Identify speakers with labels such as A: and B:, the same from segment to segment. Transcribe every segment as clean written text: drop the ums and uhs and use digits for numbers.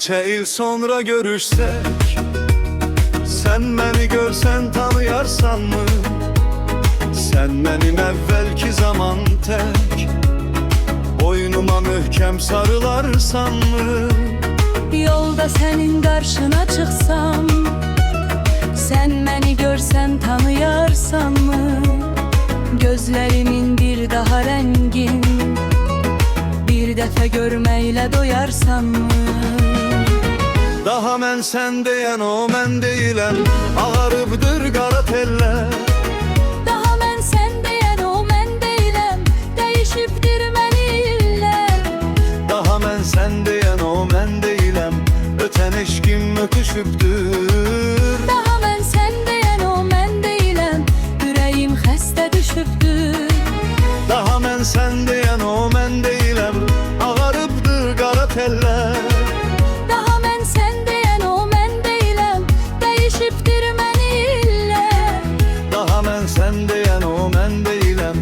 A: neçə il sonra görüşsək, sən məni görsən tanıyarsanmı? Sən mənim əvvəlki zaman tək boynuma möhkəm sarılarsanmı?
B: Yolda sənin qarşına çıxsam, sən məni görsən tanıyarsanmı? Gözlərimin bir daha rəngin, bir dəfə görməklə doyarsanmı?
A: Daha mən sən deyən o mən deyiləm, ağarıbdır qara tellər.
B: Daha mən sən deyən o mən deyiləm, dəyişibdir məni illər.
A: Daha mən sən deyən o mən deyiləm, ötən eşkim ötüşübdür.
B: Daha mən sən deyən o mən deyiləm, ürəyim xəstə düşübdür.
A: Daha mən sən deyən o mən deyiləm, ağarıbdır qara tellər.
B: Daha mən sən deyən o mən deyiləm, dəyişibdir məni illər.
A: Daha mən sən deyən o mən deyiləm,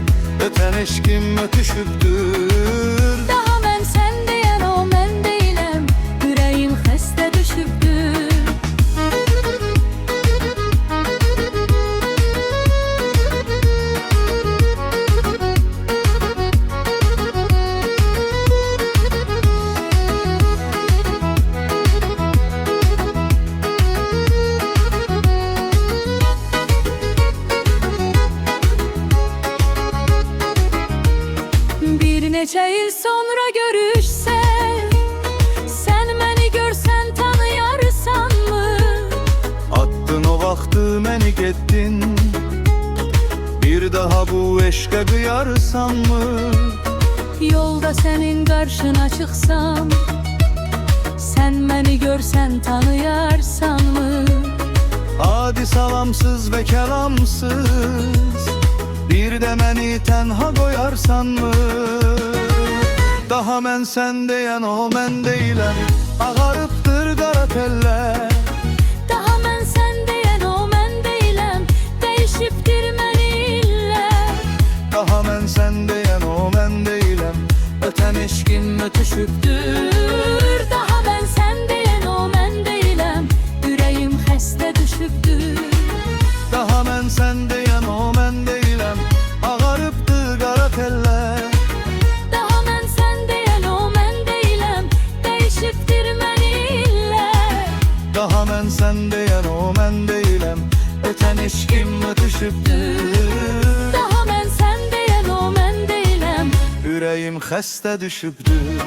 A: ötən eşkim ötüşübdür.
B: Daha mən sən deyən o mən deyiləm, ürəyim xəstə düşübdür. Bir neçə il sonra görüşsək, sən məni görsən tanıyarsanmı?
A: Attın o vaxtı məni getdin, bir daha bu eşqə qıyarsanmı?
B: Yolda sənin qarşına çıxsam, sən məni görsən tanıyarsanmı?
A: Adi salamsız və kəlamsız, bir də məni tənha qoyarsanmı? Daha mən sən deyən o mən deyiləm, ağarıbdır qara tellər.
B: Daha mən sən deyən o mən deyiləm, dəyişibdir məni illər.
A: Daha mən sən deyən o mən deyiləm, ötən eşkim ötüşübdür.
B: Daha mən sən deyən o mən deyiləm, ürəyim xəstə düşübdür.
A: Daha mən sən deyən o mən deyiləm, ağarıbdır qara tellər.
B: Daha mən sən deyən o mən deyiləm, dəyişibdir məni illər.
A: Daha mən sən deyən o mən deyiləm, ötən eşkim ötüşübdür.
B: Daha mən sən deyən o mən deyiləm,
A: Ürəyim xəstə düşübdür.